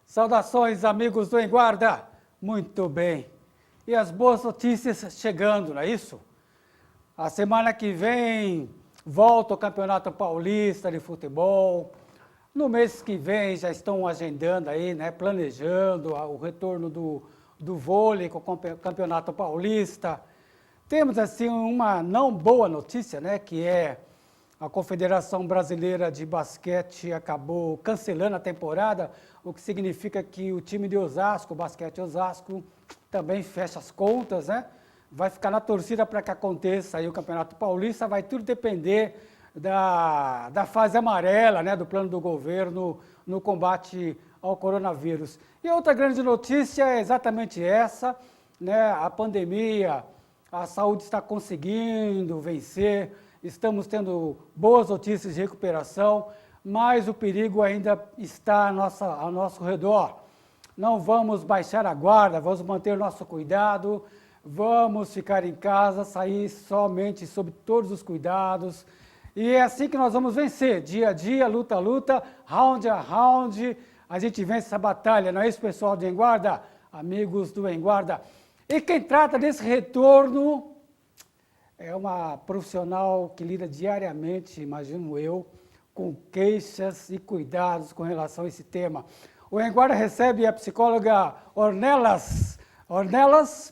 Saudações, amigos do Em Guarda. Muito bem. E as boas notícias chegando, não é isso? A semana que vem volta o Campeonato Paulista de Futebol. No mês que vem já estão agendando aí, né, planejando o retorno do vôlei com o Campeonato Paulista. Temos assim uma não boa notícia, né, que é a Confederação Brasileira de Basquete acabou cancelando a temporada, o que significa que o time de Osasco, o Basquete Osasco, também fecha as contas, né? Vai ficar na torcida para que aconteça aí o Campeonato Paulista, vai tudo depender da fase amarela, né, do plano do governo no combate ao coronavírus. E outra grande notícia é exatamente essa, né, a pandemia, a saúde está conseguindo vencer, estamos tendo boas notícias de recuperação, mas o perigo ainda está ao nosso redor. Não vamos baixar a guarda, vamos manter nosso cuidado, vamos ficar em casa, sair somente sob todos os cuidados. E é assim que nós vamos vencer, dia a dia, luta a luta, round a round, a gente vence essa batalha, não é isso, pessoal do Em Guarda? Amigos do Em Guarda. E quem trata desse retorno é uma profissional que lida diariamente, imagino eu, com queixas e cuidados com relação a esse tema. O Em Guarda recebe a psicóloga Ornelas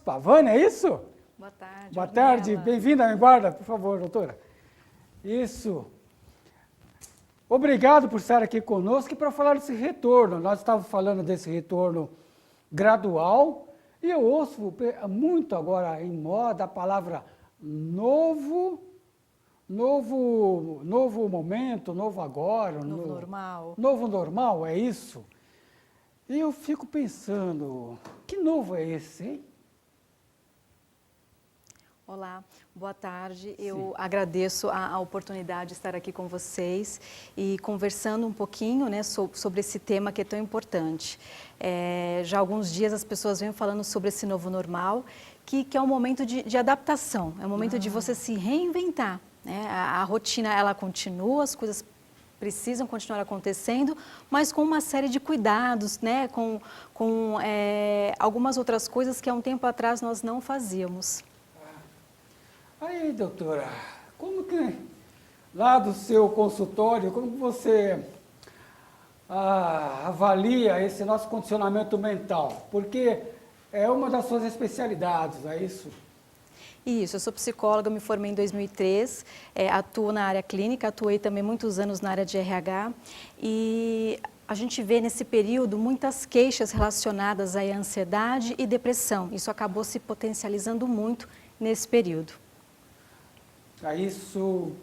Pavani, é isso? Boa tarde. Boa tarde, bem-vinda ao Em Guarda, por favor, doutora. Isso. Obrigado por estar aqui conosco e para falar desse retorno. Nós estávamos falando desse retorno gradual e eu ouço muito agora em moda a palavra novo momento, novo agora. Novo normal. Novo normal, é isso? E eu fico pensando, que novo é esse, hein? Olá, boa tarde. Eu agradeço a oportunidade de estar aqui com vocês e conversando um pouquinho, né, sobre esse tema que é tão importante. Já há alguns dias as pessoas vêm falando sobre esse novo normal, que é um momento de adaptação, é um momento de você se reinventar. Né? A rotina, ela continua, as coisas precisam continuar acontecendo, mas com uma série de cuidados, né? com algumas outras coisas que há um tempo atrás nós não fazíamos. Aí, doutora, como que, lá do seu consultório, como você avalia esse nosso condicionamento mental? Porque é uma das suas especialidades, é isso? Isso, eu sou psicóloga, me formei em 2003, atuo na área clínica, atuei também muitos anos na área de RH e a gente vê nesse período muitas queixas relacionadas à ansiedade e depressão. Isso acabou se potencializando muito nesse período. Isso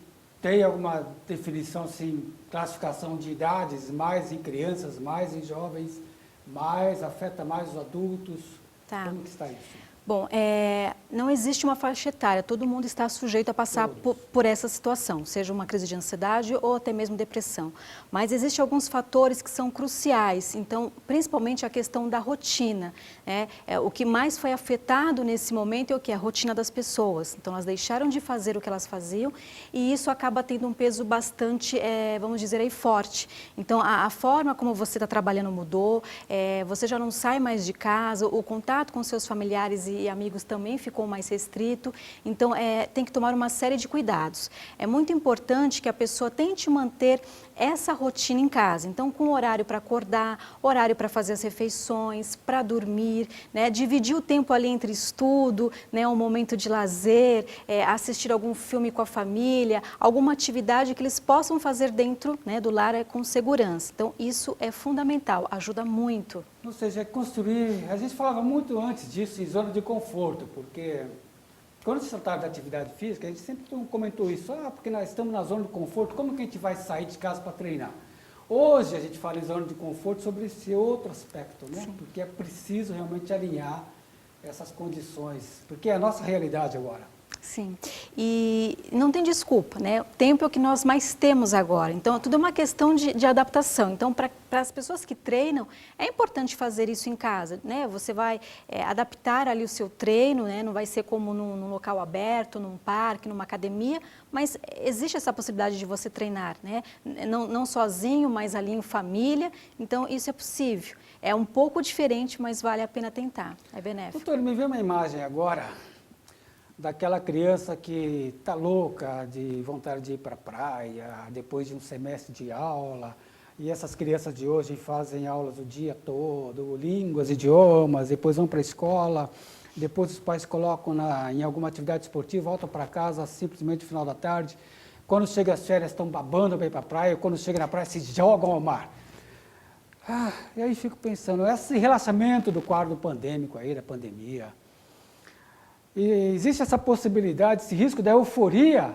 tem alguma definição, assim, classificação de idades, mais em crianças, mais em jovens, afeta mais os adultos? Tá. Como que está isso? Bom, não existe uma faixa etária, todo mundo está sujeito a passar por essa situação, seja uma crise de ansiedade ou até mesmo depressão. Mas existem alguns fatores que são cruciais, então, principalmente a questão da rotina. O que mais foi afetado nesse momento é o que? A rotina das pessoas. Então, elas deixaram de fazer o que elas faziam e isso acaba tendo um peso bastante, vamos dizer aí, forte. Então, a forma como você está trabalhando mudou, você já não sai mais de casa, o contato com seus familiares e amigos também ficou mais restrito, então tem que tomar uma série de cuidados. É muito importante que a pessoa tente manter essa rotina em casa, então com horário para acordar, horário para fazer as refeições, para dormir, né? Dividir o tempo ali entre estudo, né? Um momento de lazer, assistir algum filme com a família, alguma atividade que eles possam fazer dentro, né, do lar com segurança. Então isso é fundamental, ajuda muito. Ou seja, construir, a gente falava muito antes disso em zona de conforto, porque quando se tratava de atividade física, a gente sempre comentou isso, porque nós estamos na zona de conforto, como que a gente vai sair de casa para treinar? Hoje a gente fala em zona de conforto sobre esse outro aspecto, né? Sim. Porque é preciso realmente alinhar essas condições, porque é a nossa realidade agora. Sim, e não tem desculpa, né? O tempo é o que nós mais temos agora, então tudo é uma questão de adaptação. Então, para as pessoas que treinam, é importante fazer isso em casa, né? Você vai adaptar ali o seu treino, né? Não vai ser como num local aberto, num parque, numa academia, mas existe essa possibilidade de você treinar, né? Não sozinho, mas ali em família, então isso é possível. É um pouco diferente, mas vale a pena tentar, é benéfico. Doutor, me veio uma imagem agora daquela criança que está louca de vontade de ir para a praia, depois de um semestre de aula, e essas crianças de hoje fazem aulas o dia todo, línguas, idiomas, depois vão para a escola, depois os pais colocam em alguma atividade esportiva, voltam para casa simplesmente no final da tarde, quando chega as férias estão babando para ir para a praia, quando chega na praia se jogam ao mar. E aí fico pensando, esse relaxamento do quadro pandêmico aí, da pandemia, e existe essa possibilidade, esse risco da euforia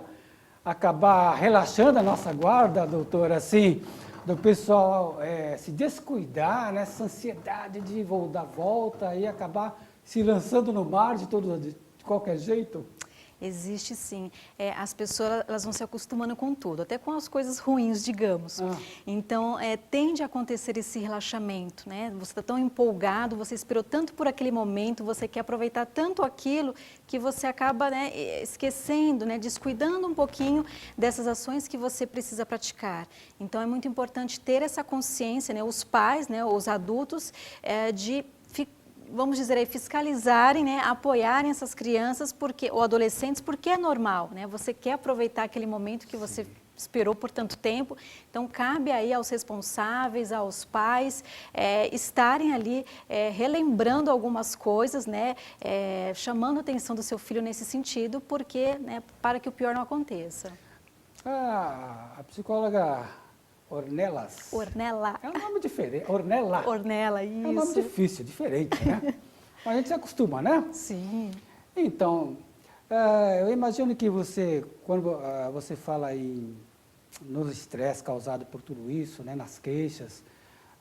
acabar relaxando a nossa guarda, doutor, assim, do pessoal se descuidar nessa ansiedade de dar volta e acabar se lançando no mar de qualquer jeito? Existe sim. As pessoas elas vão se acostumando com tudo, até com as coisas ruins, digamos. Então, tende a acontecer esse relaxamento, né? Você está tão empolgado, você esperou tanto por aquele momento, você quer aproveitar tanto aquilo, que você acaba, né, esquecendo, né, descuidando um pouquinho dessas ações que você precisa praticar. Então, é muito importante ter essa consciência, né, os pais, né, os adultos, vamos dizer aí, fiscalizarem, né, apoiarem essas crianças ou adolescentes, porque é normal, né? Você quer aproveitar aquele momento que você esperou por tanto tempo, então cabe aí aos responsáveis, aos pais, estarem ali relembrando algumas coisas, né, chamando a atenção do seu filho nesse sentido, porque, né, para que o pior não aconteça. A psicóloga Ornelas. Ornella. É um nome diferente. Ornella. Ornella, isso. É um nome difícil, diferente, né? Mas a gente se acostuma, né? Sim. Então, eu imagino que você, quando você fala no estresse causado por tudo isso, né, nas queixas,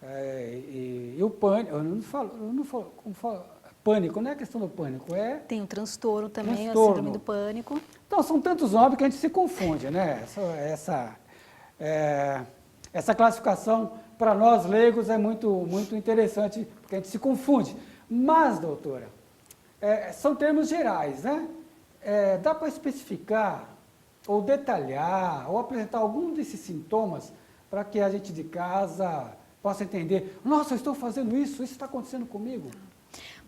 e o pânico, eu não falo pânico, não é questão do pânico, Tem o transtorno também, a transtorno. síndrome do pânico. Então, são tantos nomes que a gente se confunde, né? Essa classificação, para nós leigos, é muito interessante, porque a gente se confunde. Mas, doutora, são termos gerais, né? Dá para especificar, ou detalhar, ou apresentar algum desses sintomas, para que a gente de casa possa entender, nossa, eu estou fazendo isso está acontecendo comigo?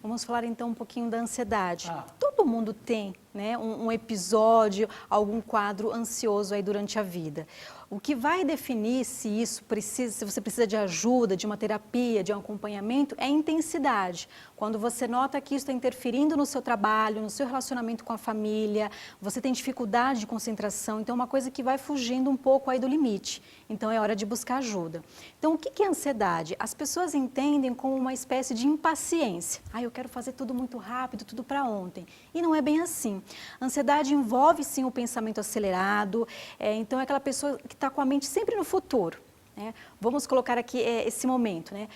Vamos falar então um pouquinho da ansiedade. Todo mundo tem, né, um episódio, algum quadro ansioso aí durante a vida. O que vai definir se você precisa de ajuda, de uma terapia, de um acompanhamento, é a intensidade. Quando você nota que isso está interferindo no seu trabalho, no seu relacionamento com a família, você tem dificuldade de concentração, então é uma coisa que vai fugindo um pouco aí do limite. Então é hora de buscar ajuda. Então o que é ansiedade? As pessoas entendem como uma espécie de impaciência. Eu quero fazer tudo muito rápido, tudo para ontem. E não é bem assim. A ansiedade envolve sim o pensamento acelerado, então é aquela pessoa que está com a mente sempre no futuro. Né? Vamos colocar aqui esse momento, né?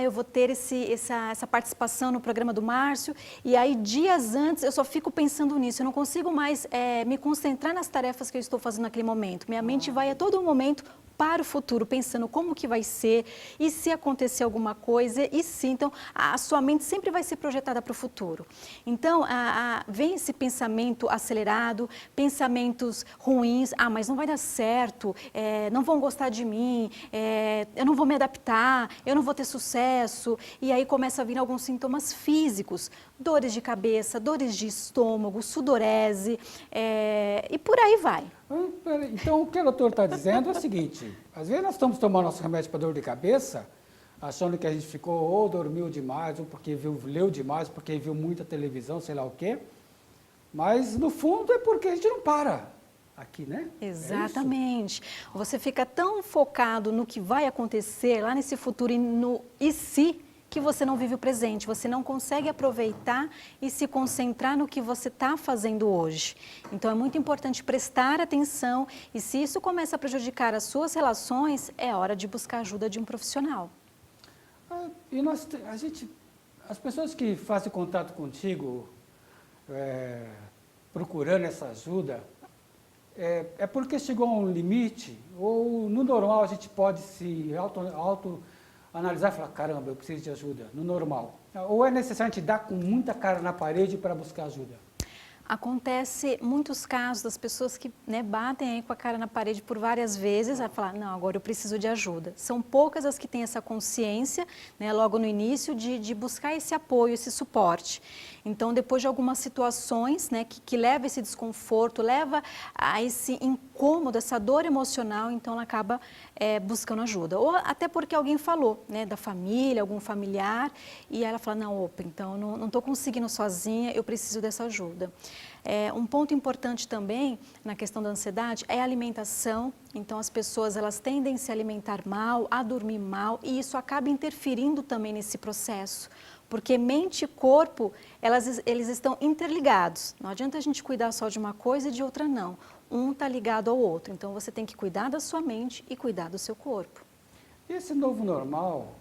Eu vou ter essa participação no programa do Márcio e aí dias antes eu só fico pensando nisso, eu não consigo mais me concentrar nas tarefas que eu estou fazendo naquele momento. Minha mente vai a todo momento para o futuro, pensando como que vai ser, e se acontecer alguma coisa, e sim, então a sua mente sempre vai ser projetada para o futuro. Então, vem esse pensamento acelerado, pensamentos ruins, mas não vai dar certo, não vão gostar de mim, eu não vou me adaptar, eu não vou ter sucesso, e aí começa a vir alguns sintomas físicos, dores de cabeça, dores de estômago, sudorese, e por aí vai. Então, o que o doutor está dizendo é o seguinte, às vezes nós estamos tomando nosso remédio para dor de cabeça, achando que a gente ficou ou dormiu demais, ou porque leu demais, porque viu muita televisão, sei lá o quê, mas no fundo é porque a gente não para aqui, né? Exatamente. Você fica tão focado no que vai acontecer lá nesse futuro e no e se, que você não vive o presente, você não consegue aproveitar e se concentrar no que você está fazendo hoje. Então é muito importante prestar atenção e se isso começa a prejudicar as suas relações, é hora de buscar ajuda de um profissional. E as pessoas que fazem contato contigo, procurando essa ajuda, é porque chegou a um limite, ou no normal a gente pode se auto-analisar e falar, caramba, eu preciso de ajuda, no normal. Ou é necessário a gente dar com muita cara na parede para buscar ajuda? Acontece muitos casos das pessoas que, né, batem aí com a cara na parede por várias vezes a falar, não, agora eu preciso de ajuda. São poucas as que têm essa consciência, né, logo no início, de buscar esse apoio, esse suporte. Então, depois de algumas situações, né, que leva esse desconforto, leva a esse incômodo, essa dor emocional, então ela acaba buscando ajuda. Ou até porque alguém falou, né, da família, algum familiar, e ela fala, não, opa, então não estou conseguindo sozinha, eu preciso dessa ajuda. Um ponto importante também na questão da ansiedade é a alimentação. Então, as pessoas elas tendem a se alimentar mal, a dormir mal, e isso acaba interferindo também nesse processo. Porque mente e corpo, eles estão interligados. Não adianta a gente cuidar só de uma coisa e de outra não. Um está ligado ao outro. Então, você tem que cuidar da sua mente e cuidar do seu corpo. E esse novo normal,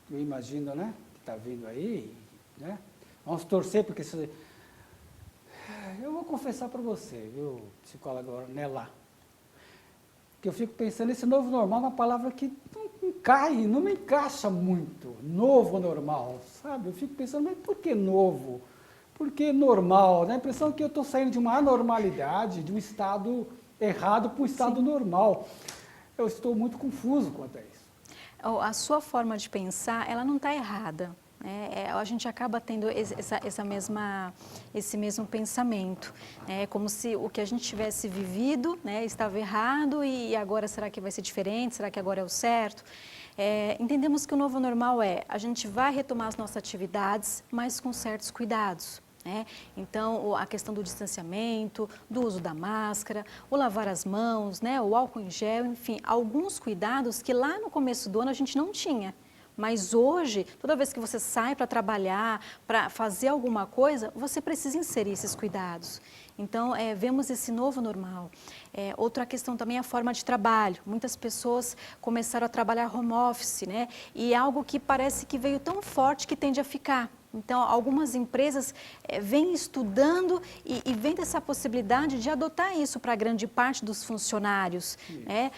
eu imagino, né, que está vindo aí, né? Vamos torcer porque isso... Eu vou confessar para você, viu, psicóloga Ornella, que eu fico pensando, esse novo normal é uma palavra que não me encaixa muito, novo normal, sabe? Eu fico pensando, mas por que novo? Por que normal? Dá a impressão que eu estou saindo de uma anormalidade, de um estado errado para um estado Normal. Eu estou muito confuso quanto a isso. A sua forma de pensar, ela não está errada. A gente acaba tendo esse mesmo pensamento. É como se o que a gente tivesse vivido, né, estava errado e agora será que vai ser diferente? Será que agora é o certo? Entendemos que o novo normal a gente vai retomar as nossas atividades, mas com certos cuidados. Então, a questão do distanciamento, do uso da máscara, o lavar as mãos, né, o álcool em gel, enfim, alguns cuidados que lá no começo do ano a gente não tinha. Mas hoje, toda vez que você sai para trabalhar, para fazer alguma coisa, você precisa inserir esses cuidados. Então, vemos esse novo normal. Outra questão também é a forma de trabalho. Muitas pessoas começaram a trabalhar home office, né? E é algo que parece que veio tão forte que tende a ficar. Então, algumas empresas vêm estudando e vêm dessa possibilidade de adotar isso para grande parte dos funcionários, né?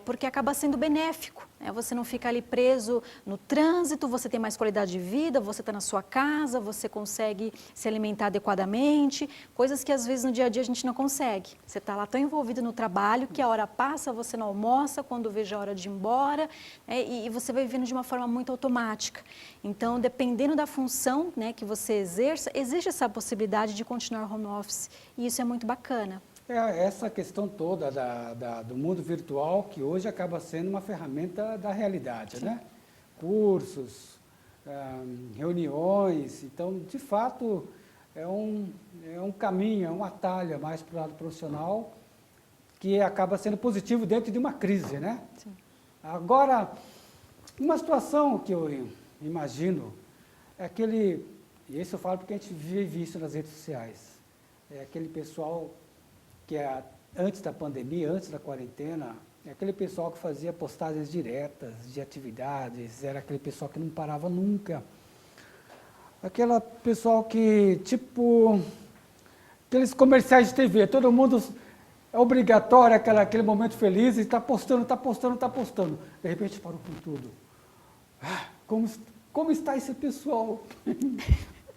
Porque acaba sendo benéfico. Você não fica ali preso no trânsito, você tem mais qualidade de vida, você está na sua casa, você consegue se alimentar adequadamente, coisas que às vezes no dia a dia a gente não consegue. Você está lá tão envolvido no trabalho que a hora passa, você não almoça, quando veja a hora de ir embora, e você vai vivendo de uma forma muito automática. Então, dependendo da função, né, que você exerça, existe essa possibilidade de continuar home office, e isso é muito bacana. Essa questão toda do mundo virtual, que hoje acaba sendo uma ferramenta da realidade, né? Cursos, reuniões, então, de fato, é um caminho, é um atalho mais para o lado profissional, que acaba sendo positivo dentro de uma crise, né? Sim. Agora, uma situação que eu imagino, é aquele, e isso eu falo porque a gente vive isso nas redes sociais, é aquele pessoal que antes da pandemia, antes da quarentena, é aquele pessoal que fazia postagens diretas de atividades, era aquele pessoal que não parava nunca. Aquele pessoal que, tipo, aqueles comerciais de TV, todo mundo é obrigatório, aquele momento feliz, e está postando. De repente parou com tudo. Como está esse pessoal?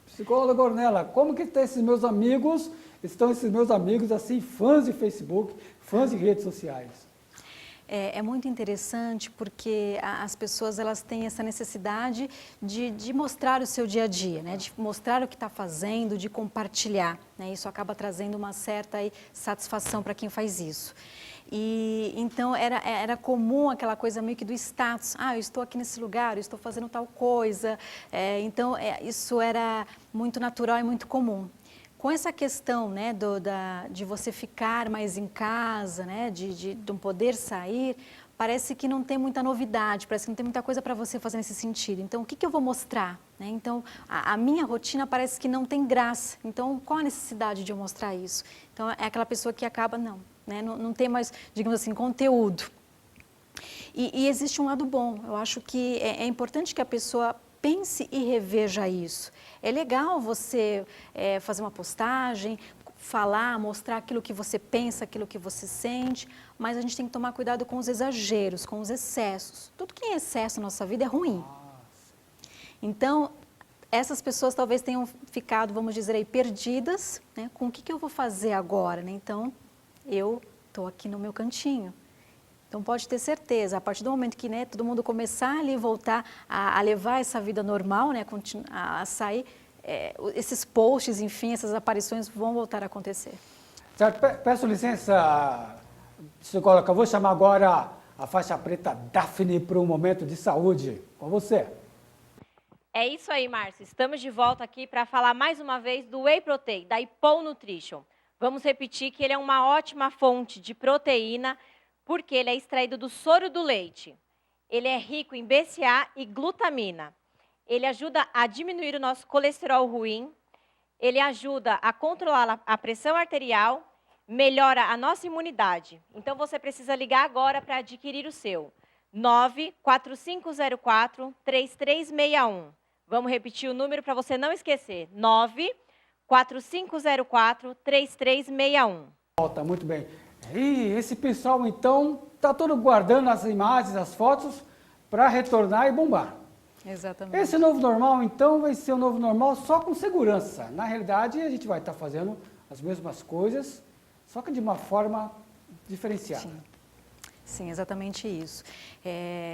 Psicóloga Ornella, como que estão esses meus amigos? Estão esses meus amigos, assim, fãs de Facebook, fãs de redes sociais? É muito interessante porque as pessoas elas têm essa necessidade de mostrar o seu dia a dia, né? De mostrar o que está fazendo, de compartilhar, né? Isso acaba trazendo uma certa satisfação para quem faz isso. E então era comum aquela coisa meio que do status, eu estou aqui nesse lugar, eu estou fazendo tal coisa, isso era muito natural e muito comum. Com essa questão, né, de você ficar mais em casa, né, de não poder sair, parece que não tem muita novidade, parece que não tem muita coisa para você fazer nesse sentido. Então, o que eu vou mostrar? Né? Então, a minha rotina parece que não tem graça. Então, qual a necessidade de eu mostrar isso? Então, é aquela pessoa que acaba, não tem mais, digamos assim, conteúdo. E existe um lado bom. Eu acho que é importante que a pessoa pense e reveja isso. É legal você fazer uma postagem, falar, mostrar aquilo que você pensa, aquilo que você sente, mas a gente tem que tomar cuidado com os exageros, com os excessos. Tudo que é excesso na nossa vida é ruim. Então, essas pessoas talvez tenham ficado, vamos dizer aí, perdidas, né? Com o que eu vou fazer agora, né? Então, eu estou aqui no meu cantinho. Então, pode ter certeza, a partir do momento que, né, todo mundo começar ali, voltar a levar essa vida normal, né, a sair, esses posts, enfim, essas aparições vão voltar a acontecer. Certo, peço licença, psicóloga, eu vou chamar agora a faixa preta Daphne para um momento de saúde. Com você. É isso aí, Márcio. Estamos de volta aqui para falar mais uma vez do Whey Protein, da Ipon Nutrition. Vamos repetir que ele é uma ótima fonte de proteína, porque ele é extraído do soro do leite. Ele é rico em BCA e glutamina. Ele ajuda a diminuir o nosso colesterol ruim. Ele ajuda a controlar a pressão arterial, melhora a nossa imunidade. Então, você precisa ligar agora para adquirir o seu. 94504-3361. Vamos repetir o número para você não esquecer. 94504-3361. Volta, muito bem. E esse pessoal, então, está todo guardando as imagens, as fotos, para retornar e bombar. Exatamente. Esse novo normal, então, vai ser um novo normal só com segurança. Na realidade, a gente vai estar fazendo as mesmas coisas, só que de uma forma diferenciada. Sim. Sim, exatamente isso.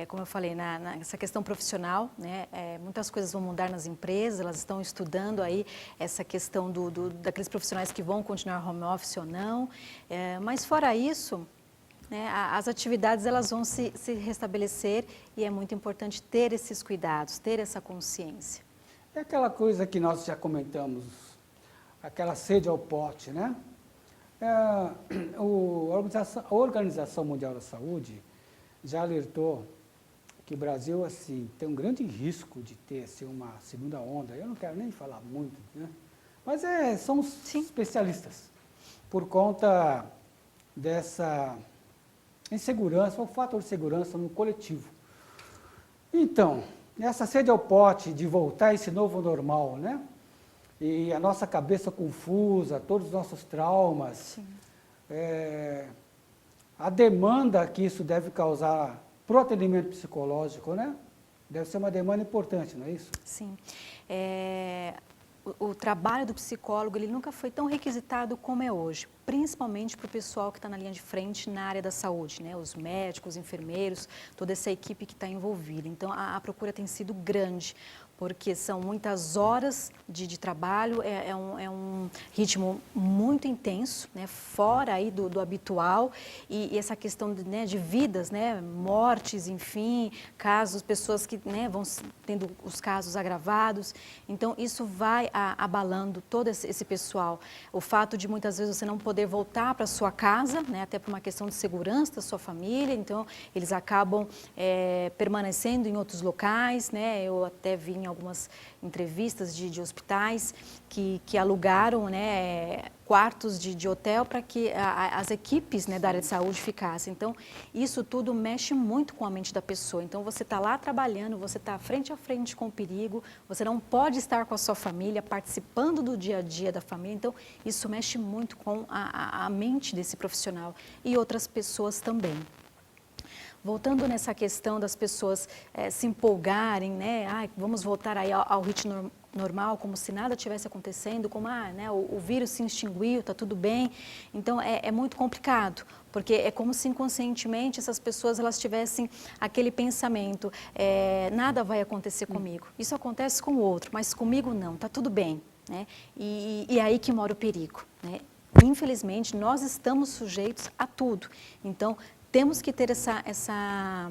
Como eu falei, nessa questão profissional, né, muitas coisas vão mudar nas empresas, elas estão estudando aí essa questão daqueles profissionais que vão continuar home office ou não, mas fora isso, né, as atividades elas vão se restabelecer e é muito importante ter esses cuidados, ter essa consciência. É aquela coisa que nós já comentamos, aquela sede ao pote, né? A Organização Mundial da Saúde já alertou que o Brasil assim, tem um grande risco de ter assim, uma segunda onda. Eu não quero nem falar muito, né? Mas somos Sim. especialistas por conta dessa insegurança, o fator de segurança no coletivo. Então, essa sede ao pote de voltar a esse novo normal, né? E a nossa cabeça confusa, todos os nossos traumas, a demanda que isso deve causar para o atendimento psicológico, né? Deve ser uma demanda importante, não é isso? Sim. O trabalho do psicólogo ele nunca foi tão requisitado como é hoje, principalmente para o pessoal que está na linha de frente na área da saúde, né? Os médicos, os enfermeiros, toda essa equipe que está envolvida. Então, a procura tem sido grande, porque são muitas horas de trabalho, é um ritmo muito intenso, né? Fora aí do habitual, e essa questão de vidas, né? Mortes, enfim, casos, pessoas que, né, vão tendo os casos agravados. Então, isso vai abalando todo esse pessoal. O fato de muitas vezes você não poder voltar para sua casa, né? Até por uma questão de segurança da sua família, então eles acabam permanecendo em outros locais, né? Eu até vi em algumas entrevistas de hospitais que alugaram, né, quartos de hotel para que as equipes, né, da área de saúde ficassem. Então, isso tudo mexe muito com a mente da pessoa. Então, você está lá trabalhando, você está frente a frente com o perigo, você não pode estar com a sua família, participando do dia a dia da família. Então, isso mexe muito com a mente desse profissional e outras pessoas também. Voltando nessa questão das pessoas se empolgarem, né? Vamos voltar aí ao ritmo normal, como se nada tivesse acontecendo, como né, o vírus se extinguiu, está tudo bem. Então, é muito complicado, porque é como se inconscientemente essas pessoas elas tivessem aquele pensamento, nada vai acontecer comigo. Isso acontece com o outro, mas comigo não, está tudo bem. Né? E é aí que mora o perigo. Né? Infelizmente, nós estamos sujeitos a tudo. Então, temos que ter essa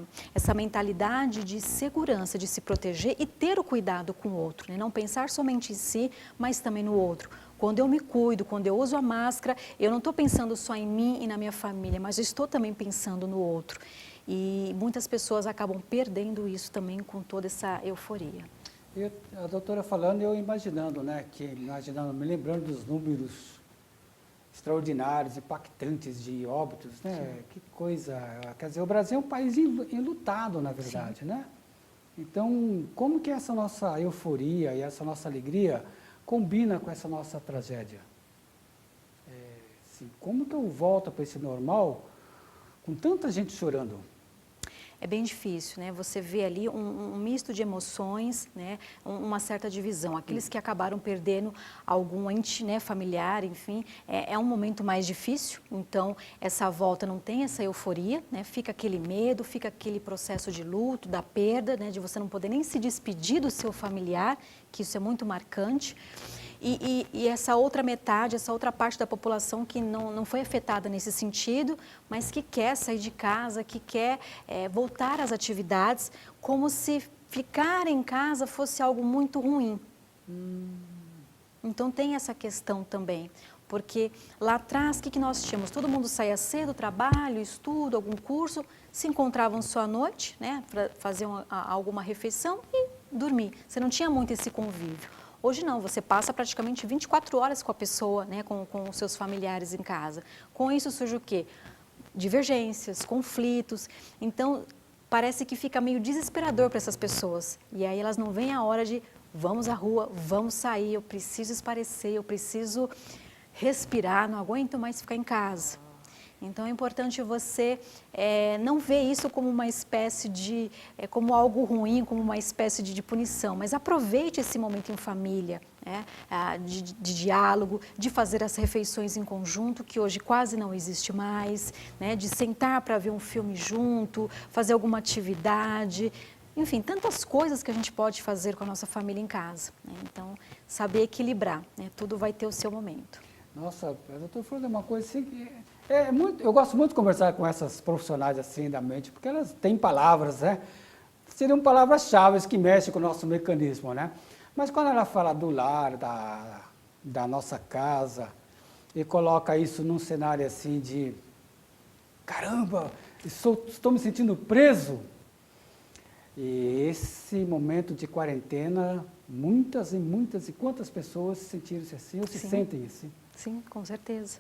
mentalidade de segurança, de se proteger e ter o cuidado com o outro, né? Não pensar somente em si, mas também no outro. Quando eu me cuido, quando eu uso a máscara, eu não estou pensando só em mim e na minha família, mas eu estou também pensando no outro. E muitas pessoas acabam perdendo isso também com toda essa euforia. E a doutora falando, eu imaginando, né, me lembrando dos números extraordinários, impactantes de óbitos, né? Sim. Que coisa, quer dizer, o Brasil é um país enlutado, na verdade, sim, né? Então, como que essa nossa euforia e essa nossa alegria combina com essa nossa tragédia? Assim, como que eu volto para esse normal com tanta gente chorando? É bem difícil, né? Você vê ali um misto de emoções, né? Uma certa divisão. Aqueles que acabaram perdendo algum ente, né, familiar, enfim, é um momento mais difícil. Então, essa volta não tem essa euforia, né? Fica aquele medo, fica aquele processo de luto, da perda, né? De você não poder nem se despedir do seu familiar, que isso é muito marcante. E essa outra metade, essa outra parte da população que não foi afetada nesse sentido, mas que quer sair de casa, que quer voltar às atividades, como se ficar em casa fosse algo muito ruim. Então tem essa questão também, porque lá atrás o que nós tínhamos? Todo mundo saía cedo, trabalho, estudo, algum curso, se encontravam só à noite, né, para fazer alguma refeição e dormir. Você não tinha muito esse convívio. Hoje não, você passa praticamente 24 horas com a pessoa, né, com os seus familiares em casa. Com isso surge o quê? Divergências, conflitos. Então, parece que fica meio desesperador para essas pessoas. E aí elas não veem a hora de vamos à rua, vamos sair, eu preciso espairecer, eu preciso respirar, não aguento mais ficar em casa. Então é importante você não ver isso como uma espécie de, como algo ruim, como uma espécie de punição, mas aproveite esse momento em família, né, de diálogo, de fazer as refeições em conjunto, que hoje quase não existe mais, né, de sentar para ver um filme junto, fazer alguma atividade, enfim, tantas coisas que a gente pode fazer com a nossa família em casa, né? Então, saber equilibrar, né, tudo vai ter o seu momento. Nossa, eu estou falando uma coisa assim que eu gosto muito de conversar com essas profissionais assim da mente, porque elas têm palavras, né? Seriam palavras-chave que mexem com o nosso mecanismo, né? Mas quando ela fala do lar, da nossa casa, e coloca isso num cenário assim de caramba, estou me sentindo preso. E esse momento de quarentena, muitas e quantas pessoas se sentiram-se assim ou se sentem assim? Sim, com certeza.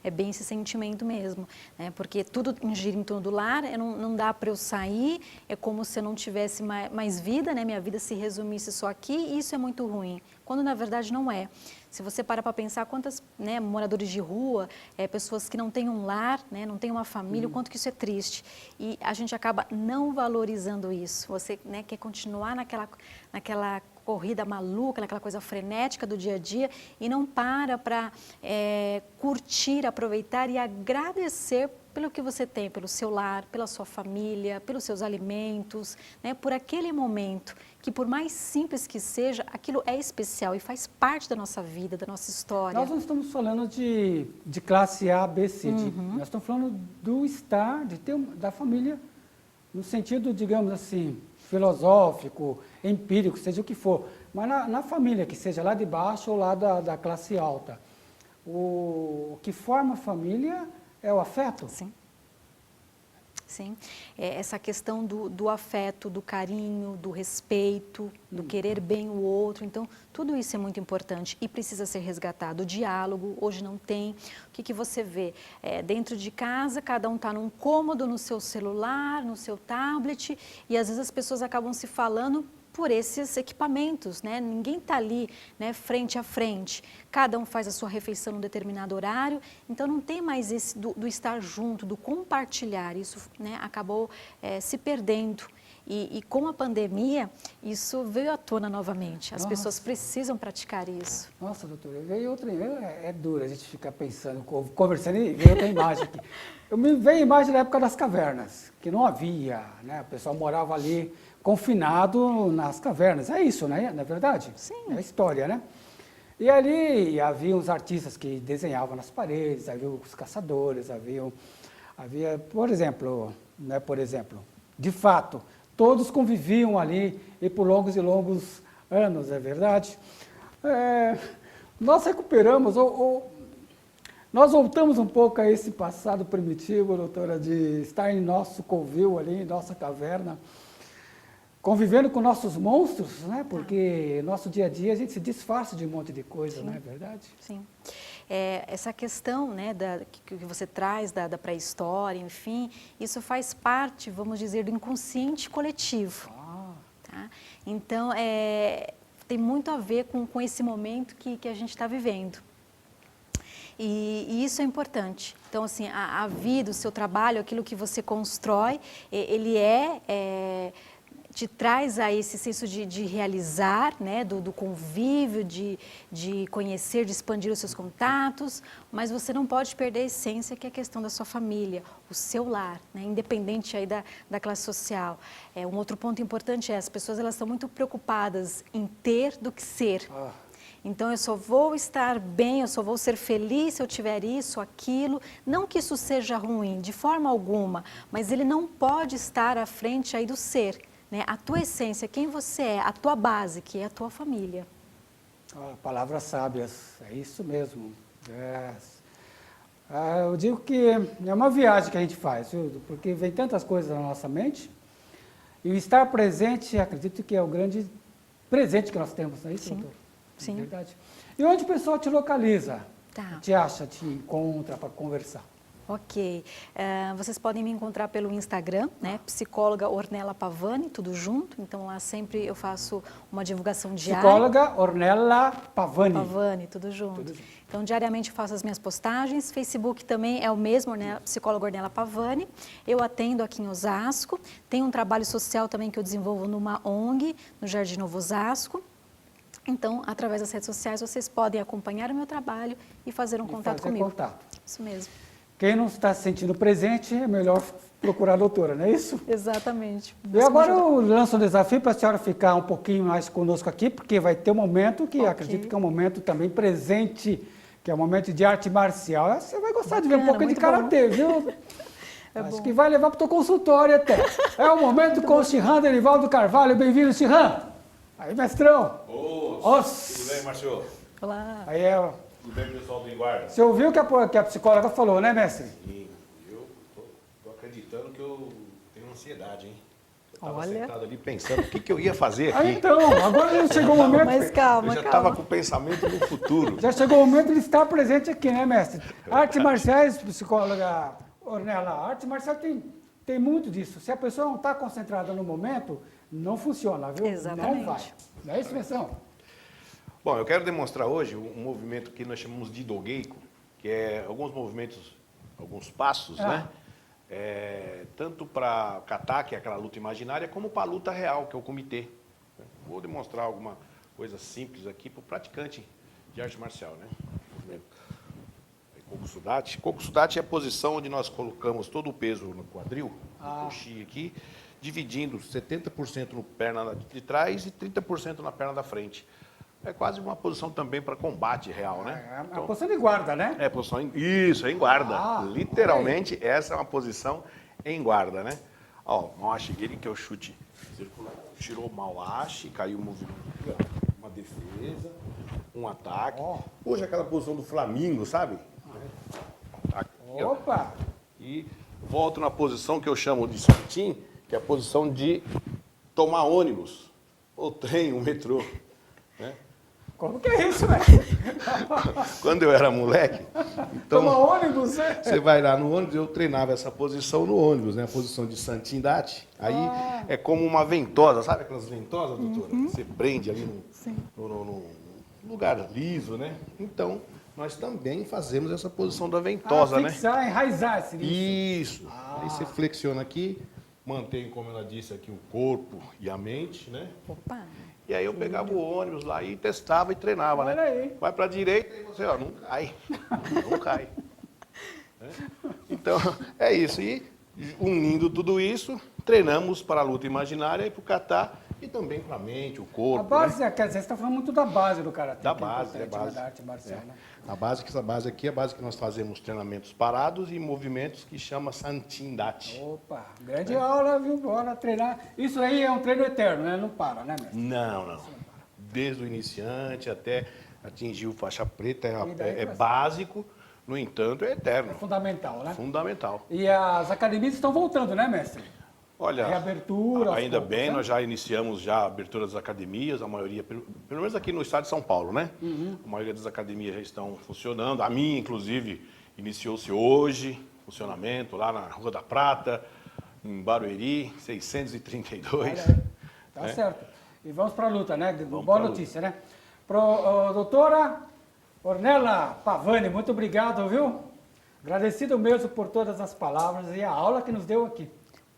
É bem esse sentimento mesmo, né? Porque tudo gira em torno do lar, não dá para eu sair, é como se eu não tivesse mais vida, né? Minha vida se resumisse só aqui e isso é muito ruim, quando na verdade não é. Se você parar para pensar quantas, né, moradores de rua, pessoas que não têm um lar, né, não têm uma família, o quanto que isso é triste. E a gente acaba não valorizando isso. Você, né, quer continuar naquela corrida maluca, naquela coisa frenética do dia a dia e não para curtir, aproveitar e agradecer pelo que você tem, pelo seu lar, pela sua família, pelos seus alimentos, né, por aquele momento que por mais simples que seja, aquilo é especial e faz parte da nossa vida, da nossa história. Nós não estamos falando de classe A, B, C, nós estamos falando do estar, da família, no sentido, digamos assim, filosófico, empírico, seja o que for, mas na família, que seja lá de baixo ou lá da classe alta. O que forma a família é o afeto? Sim. Sim, essa questão do afeto, do carinho, do respeito, do querer bem o outro, então tudo isso é muito importante e precisa ser resgatado. O diálogo hoje não tem. O que você vê? Dentro de casa, cada um está num cômodo, no seu celular, no seu tablet e às vezes as pessoas acabam se falando por esses equipamentos, né? Ninguém está ali, né, frente a frente, cada um faz a sua refeição num determinado horário, então não tem mais esse do estar junto, do compartilhar, isso, né, acabou se perdendo. E com a pandemia, isso veio à tona novamente, as pessoas precisam praticar isso. Nossa, doutora, veio outra, é duro a gente ficar pensando, conversando e ver outra imagem aqui. Veio a imagem da época das cavernas, que não havia, né, o pessoal morava ali, confinado nas cavernas. É isso, né? Não é verdade? Sim. É a história, né? E ali havia os artistas que desenhavam nas paredes, havia os caçadores, havia, por exemplo, de fato, todos conviviam ali e por longos e longos anos, é verdade? Nós recuperamos, nós voltamos um pouco a esse passado primitivo, doutora, de estar em nosso covil ali, em nossa caverna, convivendo com nossos monstros, né? Porque nosso dia a dia a gente se disfarça de um monte de coisa, não é verdade? Sim. Essa questão, né, que você traz da pré-história, enfim, isso faz parte, vamos dizer, do inconsciente coletivo. Tá? Então, tem muito a ver com esse momento que a gente está vivendo. E isso é importante. Então, assim, a vida, o seu trabalho, aquilo que você constrói, ele te traz aí esse senso de realizar, né, do convívio, de conhecer, de expandir os seus contatos, mas você não pode perder a essência, que é a questão da sua família, o seu lar, né, independente aí da classe social. Um outro ponto importante as pessoas elas estão muito preocupadas em ter do que ser. Então, eu só vou estar bem, eu só vou ser feliz se eu tiver isso, aquilo. Não que isso seja ruim, de forma alguma, mas ele não pode estar à frente aí do ser. Né? A tua essência, quem você é, a tua base, que é a tua família. Palavras sábias, é isso mesmo. Eu digo que é uma viagem que a gente faz, viu? Porque vem tantas coisas na nossa mente, e o estar presente, acredito que é o grande presente que nós temos, não é isso, doutor? Sim. Verdade. E onde o pessoal te localiza? Tá. Te acha, te encontra para conversar? Ok. Vocês podem me encontrar pelo Instagram, né? Psicóloga Ornella Pavani, tudo junto. Então, lá sempre eu faço uma divulgação diária. Psicóloga Ornella Pavani. Pavani, tudo junto. Então, diariamente eu faço as minhas postagens. Facebook também é o mesmo, né? Psicóloga Ornella Pavani. Eu atendo aqui em Osasco. Tem um trabalho social também que eu desenvolvo numa ONG, no Jardim Novo Osasco. Então, através das redes sociais, vocês podem acompanhar o meu trabalho e fazer um contato comigo. Isso mesmo. Quem não está se sentindo presente, é melhor procurar a doutora, não é isso? Exatamente. E agora eu lanço um desafio para a senhora ficar um pouquinho mais conosco aqui, porque vai ter um momento que acredito que é um momento também presente, que é um momento de arte marcial. Você vai gostar de ver um pouco de karatê, viu? Acho que vai levar para o teu consultório até. É o momento com o Shihan Derivaldo Carvalho. Bem-vindo, Shihan. Aí, mestrão. Tudo bem, Márcio? Olá. Aí Tudo bem, pessoal do Enguarda? Você ouviu o que a psicóloga falou, né, mestre? Sim, eu tô acreditando que eu tenho ansiedade, hein? Eu tava Olha. sentado ali pensando o que eu ia fazer aqui. Então, agora chegou o momento... Mas calma, eu já estava com o pensamento no futuro. Já chegou o momento de estar presente aqui, né, mestre? Artes marciais, psicóloga Ornella, artes marciais tem muito disso. Se a pessoa não está concentrada no momento, não funciona, viu? Exatamente. Não vai. Não é isso, mestrão? Bom, eu quero demonstrar hoje um movimento que nós chamamos de Dogeiko, que é alguns movimentos, alguns passos, né? Tanto para kata, que é aquela luta imaginária, como para a luta real, que é o comitê. Vou demonstrar alguma coisa simples aqui para o praticante de arte marcial, né? Kokusudate. Kokusudate é a posição onde nós colocamos todo o peso no quadril, no coxinha aqui, dividindo 70% na perna de trás e 30% na perna da frente. É quase uma posição também para combate real, né? É uma posição de guarda, né? É posição isso, em guarda. Literalmente, essa é uma posição em guarda, né? Ó, Mawashigiri, que é o chute circular. Tirou o Mawashi, caiu o movimento. Uma defesa, um ataque. Hoje aquela posição do Flamingo, sabe? Aqui, Opa! E volto na posição que eu chamo de santin, que é a posição de tomar ônibus, ou trem, o metrô, né? Como que é isso, velho? Quando eu era moleque, então, Toma ônibus, né? você vai lá no ônibus, eu treinava essa posição no ônibus, né? A posição de santindade. Aí é como uma ventosa, sabe aquelas ventosas, doutora? Que você prende ali no lugar liso, né? Então, nós também fazemos essa posição da ventosa, né? Fixar, enraizar esse Isso. Aí você flexiona aqui, mantém, como ela disse aqui, o corpo e a mente, né? Opa. E aí eu pegava o ônibus lá e testava e treinava, Olha né? aí. Vai para a direita e você, ó, não cai. Não cai. Né? Então, é isso. E unindo tudo isso, treinamos para a luta imaginária e para o kata e também para a mente, o corpo. A base, né? quer dizer, você está falando muito da base do karatê. Da que é base, importante, é base. né, da arte marcial, né? Essa base aqui é a base que nós fazemos treinamentos parados e movimentos que chama Santindate. Opa, grande aula, viu? Bora treinar. Isso aí é um treino eterno, né? Não para, né, mestre? Não. Desde o iniciante até atingir o faixa preta é pra básico, no entanto, é É eterno. fundamental, né? Fundamental. E as academias estão voltando, né, mestre? Olha, Reabertura, aos ainda poucos, bem, né? nós já iniciamos já a abertura das academias, a maioria, pelo menos aqui no estado de São Paulo, né? A maioria das academias já estão funcionando. A minha, inclusive, iniciou-se hoje, funcionamento lá na Rua da Prata, em Barueri, 632. Olha aí. Tá certo. E vamos para a luta, né? Boa pra notícia, né? Doutora Ornella Pavani, muito obrigado, viu? Agradecido mesmo por todas as palavras e a aula que nos deu aqui.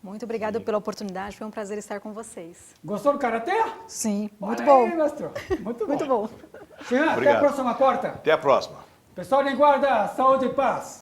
Muito obrigada pela oportunidade, foi um prazer estar com vocês. Gostou do Karatê? Sim, muito Olha bom. aí, mestre. Muito bom. Muito bom. Jean, até a Obrigado. próxima quarta. Até a próxima. Pessoal de guarda, saúde e paz.